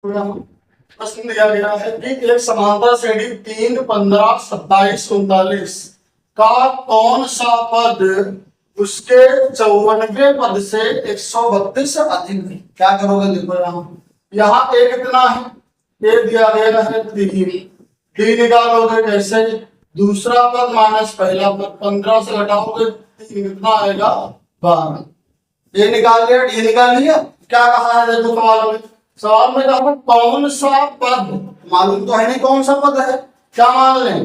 प्रश्न दिया गया है कि एक समांतर श्रेणी 3, 15, 27, 39 का कौन सा पद उसके 54वें पद से 132 अधिक है। क्या करोगे, देखो यहाँ ए कितना है, ए दिया गया है 3, डी निकालोगे कैसे, दूसरा पद माइनस पहला पद, 15 से घटाओगे 3 कितना आएगा 12। ए निकाल लिया, डी निकाल लिया। क्या कहा है, देखो सवाल में कहा कौन सा पद, मालूम तो है नहीं कौन सा पद है, क्या मान लें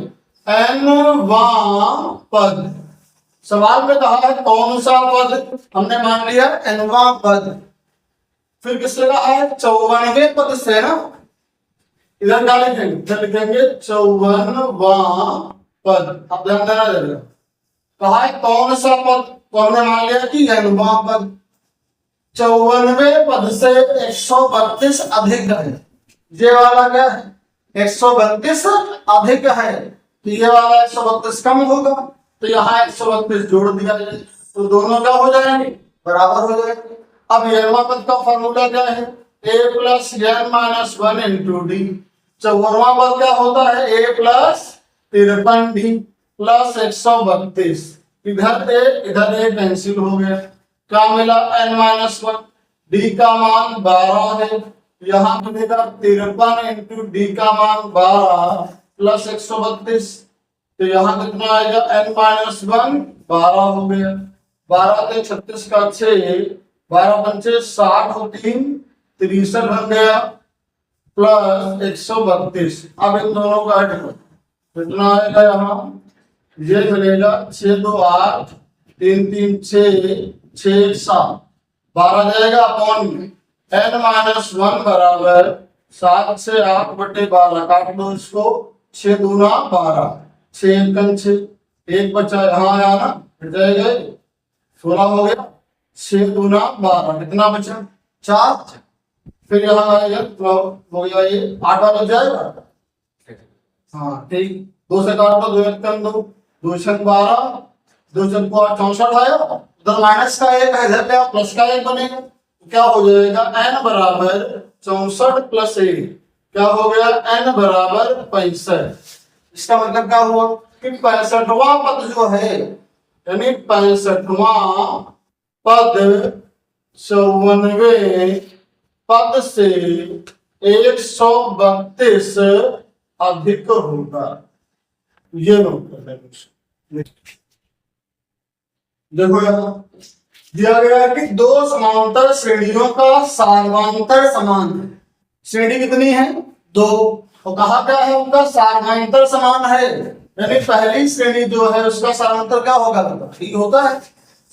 n वां पद। सवाल में कहा है कौन सा पद, हमने मान लिया n वां पद। फिर किससे कहा है 54वें पद से ना, इधर क्या लिखेंगे, इधर लिखेंगे 54वां पद। अब ध्यान देना जरूर, कहा है कौन सा पद, तो हमने मान लिया कि n वां पद। 54वें पद से 132 अधिक है, ये वाला क्या है 132 अधिक है, तो ये वाला 132 कम होगा, तो यहाँ 132 जोड़ दिया जाए तो दोनों क्या हो जाएंगे, बराबर हो जाएंगे। अब n वां पद का फॉर्मूला क्या है, a plus n minus 1 into D. 54वां पद क्या होता है, a प्लस 53d प्लस 132। इधर a कैंसिल हो गया, क्या मिला n माइनस 1, डी का मान 12 है, यहाँ मिलेगा 53 इंटू डी का मान 12 प्लस 132, तो यहाँ कितना आएगा n माइनस 1 12 हो गया, 12 के 36 का 6, 12 पंचे 60 और 3 63 बन गया प्लस 132। अब इन दोनों को ऐड करो, कितना आएगा, यहाँ ये मिलेगा 6 2 8 3 3 6 6 7, 12 जाएगा अपॉन में n माइनस 1 बराबर 7 से 8 बटे 12, काट दो इसको, 6 दूना 12, 6 एकम 6, एक बचा यहाँ आया ना, हट जाएगा 16 हो गया, 6 दूना 12, कितना बचा 4, फिर यहाँ आएगा तो हो गया ये 8 वाला जाएगा, हाँ ठीक, 2 से काट दो, 2 एकम 2, 2 छक 12, 2 छक 64 आया, उधर माइनस का 1 है, इधर क्या प्लस का 1 बनेगा, क्या हो जाएगा n बराबर 64 प्लस 1, क्या हो गया n बराबर 65। इसका मतलब क्या हुआ कि 65वां पद जो है, यानी 65वां पद 54वें पद से 132 अधिक होगा। ये नोट कर लें, देखो यहाँ दिया गया है कि दो समांतर श्रेणियों का सार्वंतर समान है। श्रेणी कितनी है, 2, तो कहा क्या है उनका सार्वंतर समान है, यानी पहली श्रेणी जो है उसका सार्वंतर क्या होगा, डी होता है,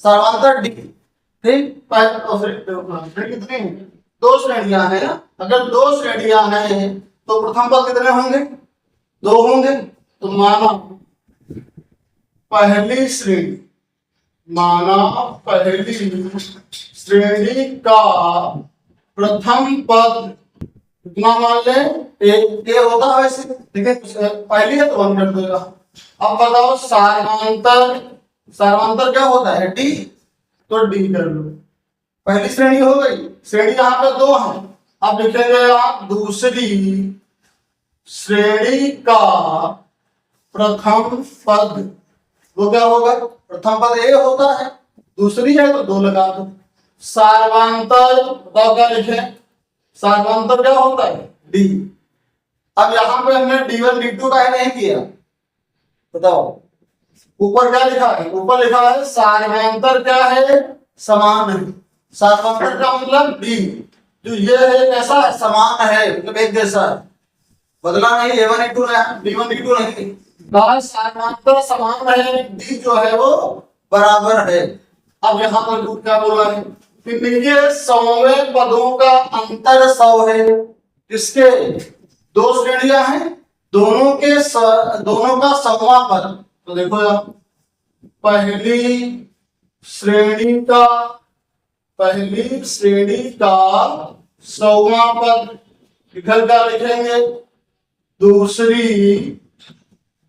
सार्वंतर डी, ठीक। श्रेणी कितनी है, 2 श्रेणियां हैं ना, अगर 2 श्रेणियां हैं तो प्रथम पद कितने होंगे, 2 होंगे, तो माना पहली श्रेणी, माना पहली श्रेणी का प्रथम पद कितना मान ले, ए होता है वैसे, ठीक है, पहली है तो 1 कर देगा। अब बताओ सार्वंतर, सार्वंतर क्या होता है डी, तो डी कर लो, पहली श्रेणी हो गई, श्रेणी यहाँ पे 2 है। अब लिखेंगे आप दूसरी श्रेणी का प्रथम पद, वो क्या होगा, प्रथम पद ए होता है, दूसरी है तो 2 लगा दो। सार्वंतर बताओ क्या लिखे, सार्वंतर क्या होता है डी। अब यहां पे हमने d1 d2 का नहीं किया, बताओ ऊपर क्या लिखा है, ऊपर लिखा है सार्वंतर क्या है, समान है। सार्वंतर का मतलब डी, जो ये है कैसा है, समान है, मतलब एक जैसा है, बदला नहीं, a1 a2 d1 d2 नहीं, सार्वंतर समान है, डी जो है वो बराबर है। अब यहाँ पर क्या बोला है, इनके 100वें पदों का अंतर 100 है, किसके, 2 श्रेणियां हैं, दोनों का 100वां पद, तो देखो यार पहली श्रेणी का 100वां पद, इधर क्या लिखेंगे,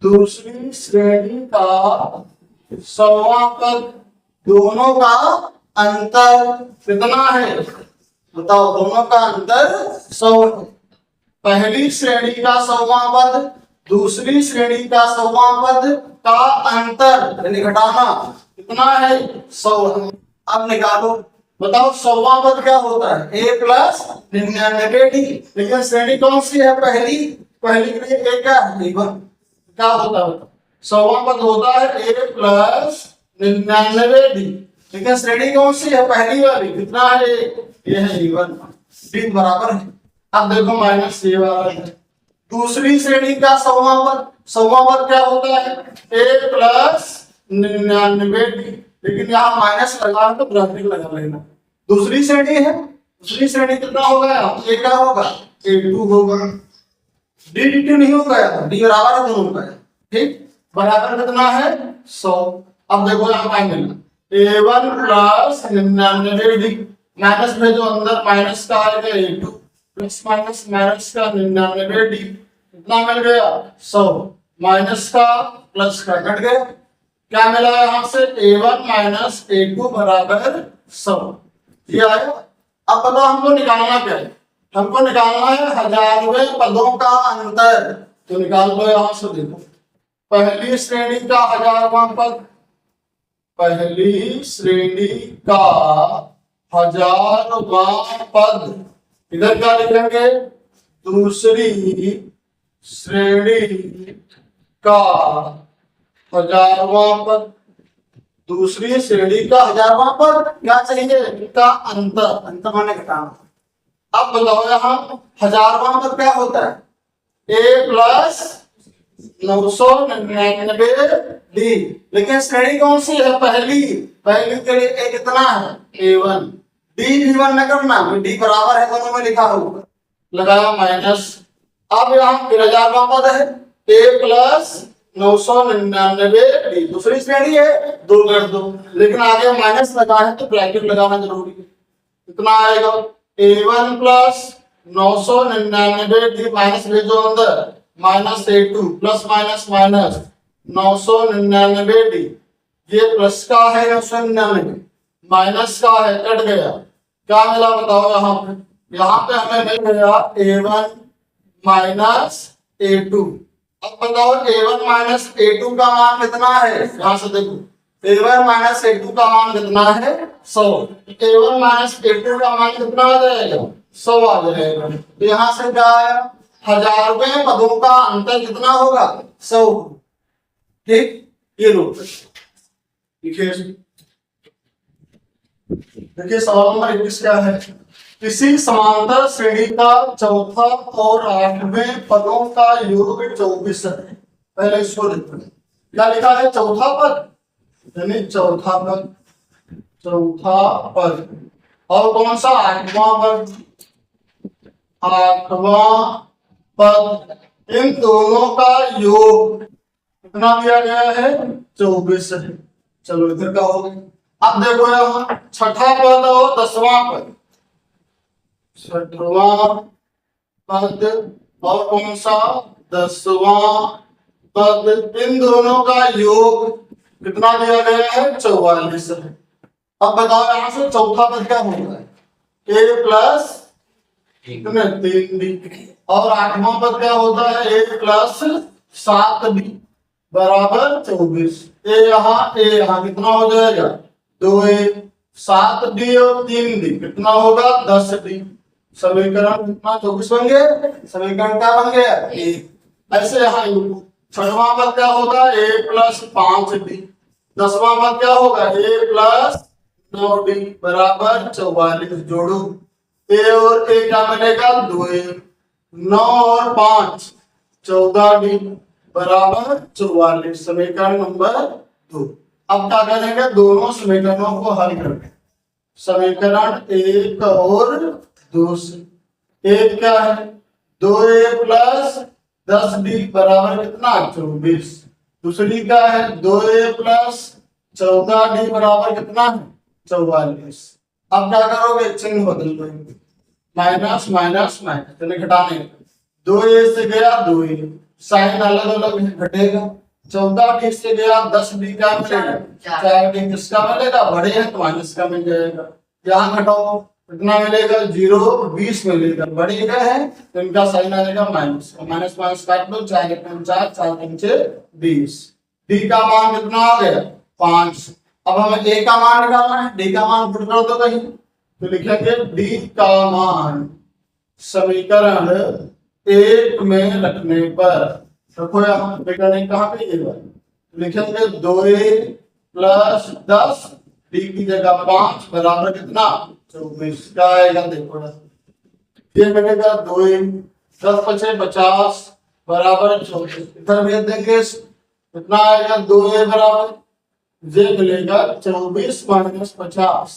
दूसरी श्रेणी का 100वां पद, दोनों का अंतर कितना है, बताओ, दोनों का अंतर 100, पहली श्रेणी का 100वां पद दूसरी श्रेणी का 100वां पद का अंतर यानी घटाना कितना है 100। अब निकालो, बताओ 100वां पद क्या होता है a प्लस 99d, लेकिन श्रेणी कौन सी है पहली के लिए a क्या है क्या होता है 100वां पद होता है a प्लस 99d, लेकिन श्रेणी कौन सी है पहली वाली कितना है ये है a1 d बराबर है। अब देखो माइनस ये वाला है दूसरी श्रेणी का 100वां पद क्या होता है a प्लस 99d, लेकिन यहाँ माइनस लगा तो ब्रैकेट लगा लेना। दूसरी श्रेणी है दूसरी श्रेणी कितना होगा ये क्या होगा a2 होगा d2 नहीं होगा d बराबर है दोनों का ठीक बराबर कितना है 100। अब देखो यहाँ पाएंगे a1 प्लस 99d माइनस भेजो अंदर माइनस का आएगा a2 प्लस माइनस माइनस का 99d कितना मिल गया 100 माइनस का प्लस का कट गया क्या मिला यहां से a1 माइनस a2 बराबर 100 ये आया। अब बताओ हमको निकालना क्या है हमको निकालना है हजारवें पदों का अंतर तो निकाल लो यहां से देखो पहली श्रेणी का 1000वां पद पहली श्रेणी का 1000वां पद इधर क्या लिखेंगे दूसरी श्रेणी का 1000वां पद दूसरी श्रेणी का 1000वां पद क्या चाहिए इनका अंतर माने घटाना। अब बताओ यहाँ 1000वां पद क्या होता है a प्लस 999d, लेकिन श्रेणी कौन सी है पहली के लिए a कितना है a1 d v1 में करना d बराबर है दोनों में लिखा होगा लगाया माइनस। अब यहाँ फिर 1000वां पद है a प्लस 999d दूसरी श्रेणी है 2 कर दो, लेकिन आगे माइनस लगा है तो ब्रैकेट लगाना जरूरी है कितना आएगा a1 प्लस 999d माइनस भेजो अंदर minus a2 plus minus minus 999d ये प्लस का है 999 माइनस का है कट गया क्या मिला बताओ यहाँ पे हमें मिल गया a1 माइनस a2। अब बताओ a1 माइनस a2 का मान कितना है यहां से देखो a1 माइनस a2 का मान कितना है 100 a1 माइनस a2 का मान कितना आ जाएगा 100 आ जाएगा तो यहाँ से क्या आया हजारवें पदों का अंतर कितना होगा 100 ठीक ये लो देखिए सवाल नंबर 21 क्या है किसी समांतर श्रेणी का चौथा और 8वें पदों का योग 24 है। पहले इसको देखते हैं क्या लिखा है चौथा पद यानी चौथा पद और कौन सा 8वां पद इन दोनों का योग कितना दिया गया है 24 है। चलो इधर का हो गया। अब देखो यहाँ छठा पद और 10वां पद 6वां पद और कौन सा 10वां पद इन दोनों का योग कितना दिया गया है 44 है। अब बताओ यहाँ से चौथा पद क्या होगा a प्लस 3b और 8वां पद क्या होता है a प्लस 7b बराबर 24 a यहाँ कितना हो जाएगा 2a 7d और 3d कितना होगा 10d समीकरण कितना 24 बन गए समीकरण क्या बन गया ऐसे यहाँ 6वां पद क्या होगा a प्लस 5d 10वां पद क्या होगा a प्लस 9d बराबर 44 जोड़ो a और a क्या मिलेगा 2a 9 और 5 14d बराबर 44 समीकरण नंबर 2। अब क्या करेंगे दोनों समीकरणों को हल करके समीकरण 1 और 2 से एक क्या है 2a प्लस 10d बराबर कितना 24 दूसरी क्या है 2a प्लस 14d बराबर कितना है 44। अब क्या करोगे चिन्ह बदल दो माइनस माइनस माइनस यानी घटाने 2a से गया 2a साइन अलग अलग घटेगा 14d से गया 10d का मिलेगा 4d किसका मिलेगा बड़े है तो माइनस का मिल जाएगा यहाँ घटाओ कितना मिलेगा 0 20 मिलेगा। बड़ी क्या है तो इनका साइन आएगा माइनस, माइनस माइनस काट दो, 4 1 4 4 3 20। डी का मान कितना आ गया 5। अब हमें ए का मान निकालना है, डी का मान पुट कर दो कहीं, तो लिखेंगे डी का मान समीकरण 1 में रखने पर, देखो यहाँ वैज्ञानिक कहाँ पे ये लिखेंगे 2a प्लस 10 डी की जगह 5 बराबर कितना 24 का आएगा। देखो ये मिलेगा 2a 10 पचे 50 बराबर 24। इधर भेज देंगे कितना आएगा 2a बराबर ये मिलेगा 24 माइनस 50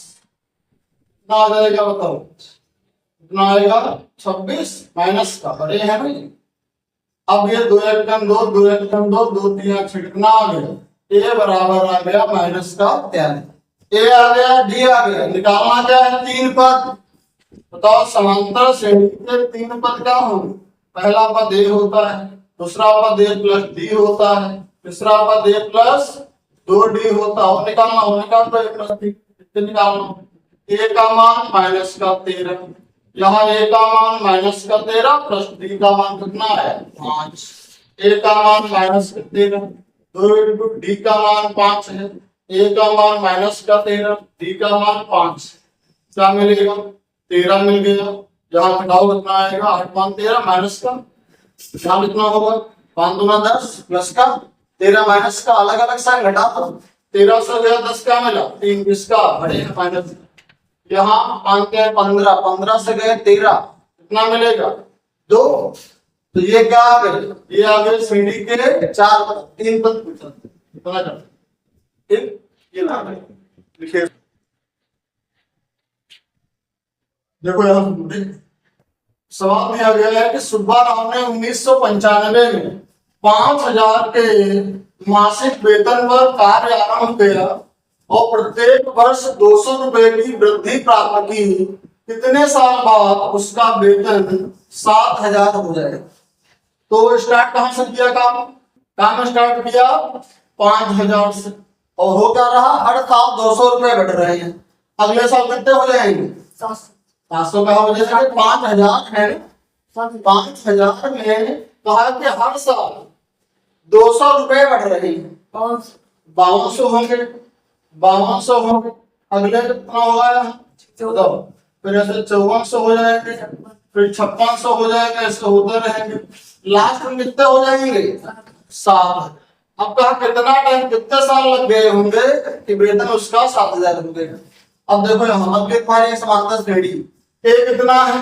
कितना आ जाएगा बताओ, कितना आएगा 26 माइनस का बड़े है भाई। अब ये 2 1 2 2 1 2 2 3 6 कितना आ गया ए बराबर आ गया माइनस का 13। ए आ गया डी आ गया, निकालना क्या है 3 पद। बताओ समांतर श्रेणी के 3 पद क्या होंगे, पहला पद ए होता है, दूसरा पद ए प्लस डी होता है, तीसरा पद ए प्लस 2d होता है। निकालना हो निकाल दो ए प्लस डी, कितने निकालना ए का मान माइनस का 13, यहाँ ए का मान माइनस का 13 प्लस डी का मान कितना है 5। ए का मान माइनस का 13 2 इंटू डी का मान 5 है, ए का मान माइनस का 13 डी का मान 5, क्या मिलेगा 13 मिल गया। यहाँ घटाओ कितना आएगा 8 5 13 माइनस का, यहाँ कितना होगा 5 दूना 10 प्लस का 13 माइनस का, अलग अलग साइन घटा दो। 13 से गया 10 क्या मिला 3 इसका बड़े माइनस, यहाँ 5 के 15 15 से गए 13 कितना मिलेगा 2। तो ये क्या आ गए, ये आ गए श्रेणी के 4 पद 3 पद पूछा कितना कर ठीक, ये ना लिखिए। देखो यहाँ सवाल दिया गया है कि सुब्बा राव ने 1995 में 5000 के मासिक वेतन पर कार्य आरंभ किया और प्रत्येक वर्ष 200 रुपए की वृद्धि प्राप्त की, कितने साल बाद उसका वेतन 7000 हो जाएगा। तो स्टार्ट कहां से किया काम स्टार्ट किया 5000 से, और हो क्या रहा हर साल 200 रुपए बढ़ रहे हैं, अगले साल कितने हो जाएंगे 700 का हो जाएगा। 5000 है 5000 में कहा कि हर साल 200 रुपए बढ़ रहे हैं, 5200 होंगे 5200 होंगे, अगले कितना होगा फिर ऐसे 5400 हो जाएंगे, फिर 5600 हो जाएंगे, ऐसे होते रहेंगे, लास्ट में कितने हो जाएंगे 7। अब कहा कितना टाइम कितने साल लग गए होंगे कि वेतन उसका 7000 हो गया। अब देखो यहाँ अब हमारे समांतर श्रेणी ए कितना है,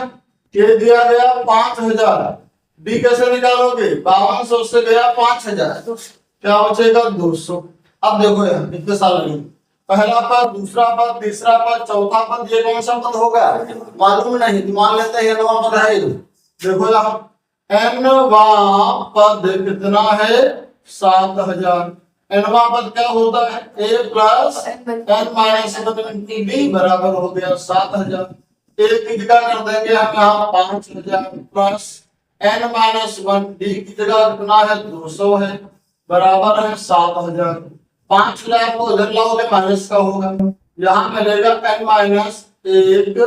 ए दिया गया 5000, बी कैसे निकालोगे 5200 से गया 5000, क्या बचेगा 200। अब देखो यार कितने साल लगेंगे, पहला पद दूसरा पद तीसरा पद चौथा पद, ये कौन सा पद होगा मालूम नहीं, मान लेते हैं नवा पद है। देखो यहाँ एनवा पद कितना है 7000, एनवा पद क्या होता है ए प्लस एन माइनस डी बराबर हो गया 7000। ए की जगह कर देंगे हम यहाँ 5000 प्लस एन माइनस 1 डी की जगह कितना है 200 है बराबर है 7000। 5000 को उधर लाओगे माइनस का होगा, यहाँ मिलेगा एन माइनस 1,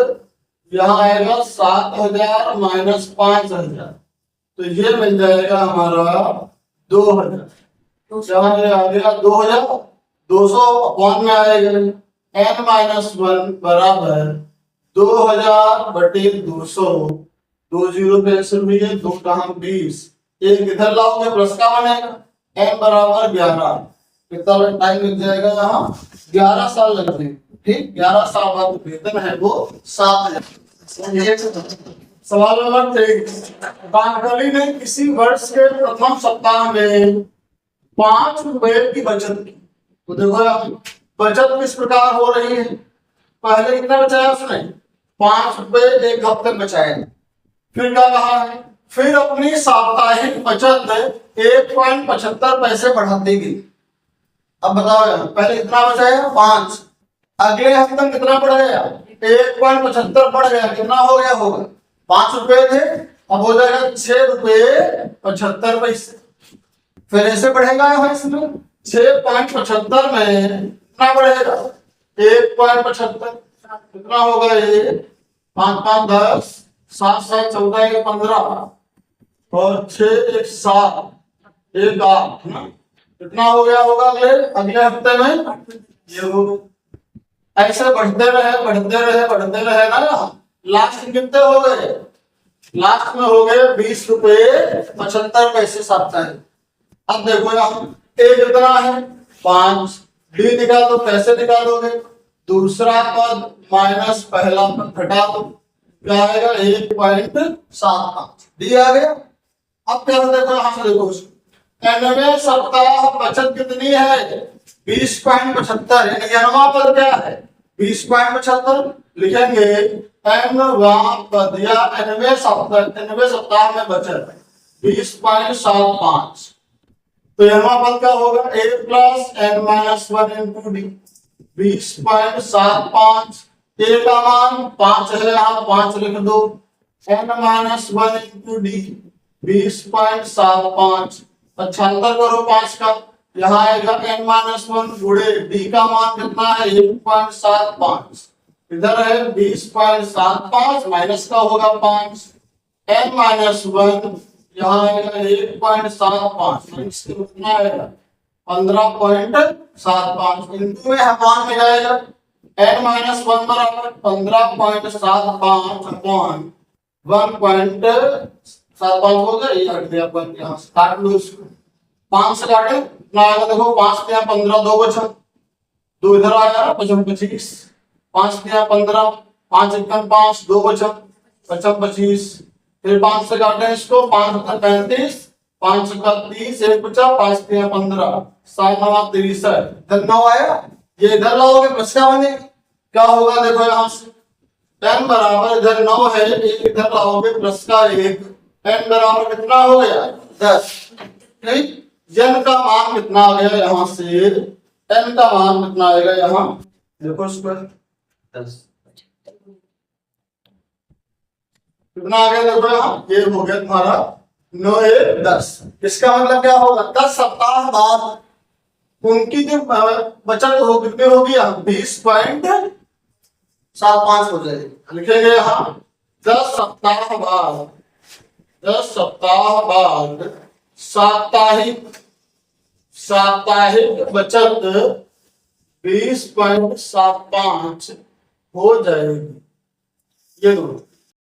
यहाँ आएगा 7000 माइनस 5000, तो ये मिल जाएगा हमारा 2000। यहाँ ये आ गया 2000, 200 1 में आएगा एन माइनस 1 बराबर 2000 बटे 200, 2 जीरो कैंसिल हुई है 2 कहाँ 20, एक इधर लाओगे प्लस का बनेगा एन बराबर 11, कितना टाइम लग जाएगा यहाँ 11 साल लगते हैं ठीक, 11 साल बाद वेतन है वो 7000। सवाल नंबर 23, बांकली ने किसी वर्ष के प्रथम सप्ताह में 5 रुपए की बचत की। तो देखो बचत किस प्रकार हो रही है, पहले कितना बचाया उसने 5 रुपए एक हफ्ते बचाए, फिर क्या कहा है फिर अपनी साप्ताहिक बचत 1.75 पैसे बढ़ाती गई। अब बताओ पहले कितना बचाया 5, अगले हफ्ते में कितना बढ़ गया 1.75 बढ़ गया, कितना हो गया होगा 5 रुपए थे अब हो जाएगा 6 रुपए 75 पैसे, फिर ऐसे बढ़ेगा इसमें 6.75 में कितना बढ़ेगा 1.75, कितना होगा ये 5 5 10, 7 7 14 1 15 और 6 1 7 1 8 ना। कितना हो गया होगा अगले अगले हफ्ते में? ये हो ऐसे बढ़ते रहे बढ़ते रहे बढ़ते रहे ना। लास्ट में कितने हो गए? लास्ट में हो गए 20 रुपए 75 पैसे साप्ताहिक। अब देखो यहाँ ए कितना है? 5। डी निकालो, कैसे निकालोगे? दूसरा पद माइनस पहला पद घटा दो, क्या आएगा? 1.75 डी आ गया। अब क्या देखो यहाँ से देखो 90वें सप्ताह बचत कितनी है? 20.75। यानी नवा पद क्या है? 20.75 लिखेंगे। नवा पद या 90वें सप्ताह में बचत 20.75। तो नवा पद क्या होगा? a plus N minus 1 into D. 20.75 a का मान 5 है, यहाँ 5 लिख दो। n minus 1 into D 20.75। अच्छा अंतर करो 5 का, यहाँ आएगा n माइनस 1 गुणे डी का मान कितना है? 1.75। इधर है 20.75 माइनस का होगा 5। n माइनस 1 यहाँ आएगा 1.75 माइनस कितना आएगा? 15.75 इंटू में मान में जाएगा n माइनस 1 बराबर 15.75 अपॉन 1.75 हो गया। ये हट गया अपन, यहाँ से काट लो इसको। 5 से काटे कितना आएगा? देखो 5 के यहाँ 15, 2 बचा, 2 इधर आया 25। 5 के यहाँ 15, 5 1 5, 2 बचा 25। फिर 5 से काटे इसको, 5 35, 5 का 30, 1 बचा, 5 के यहाँ 15, 7 9 30। इधर 9 आया, ये इधर लाओगे प्लस क्या बनेगा? क्या होगा देखो यहाँ से n बराबर इधर 9 है, एक इधर लाओगे प्लस का 1, n बराबर कितना हो गया? 10। ठीक, n का मान कितना आ गया यहाँ से? n का मान कितना आएगा यहाँ? देखो इस पर 10 कितना आ गया? देखो यहाँ ये हो गया तुम्हारा 9 1 10। इसका मतलब क्या होगा? 10 सप्ताह बाद उनकी जो बचत हो कितनी होगी? 20.75 हो जाएगी। लिखेंगे यहाँ 10 सप्ताह बाद, 10 सप्ताह बाद साप्ताहिक बचत 20.75 हो जाएगी। ये दोनों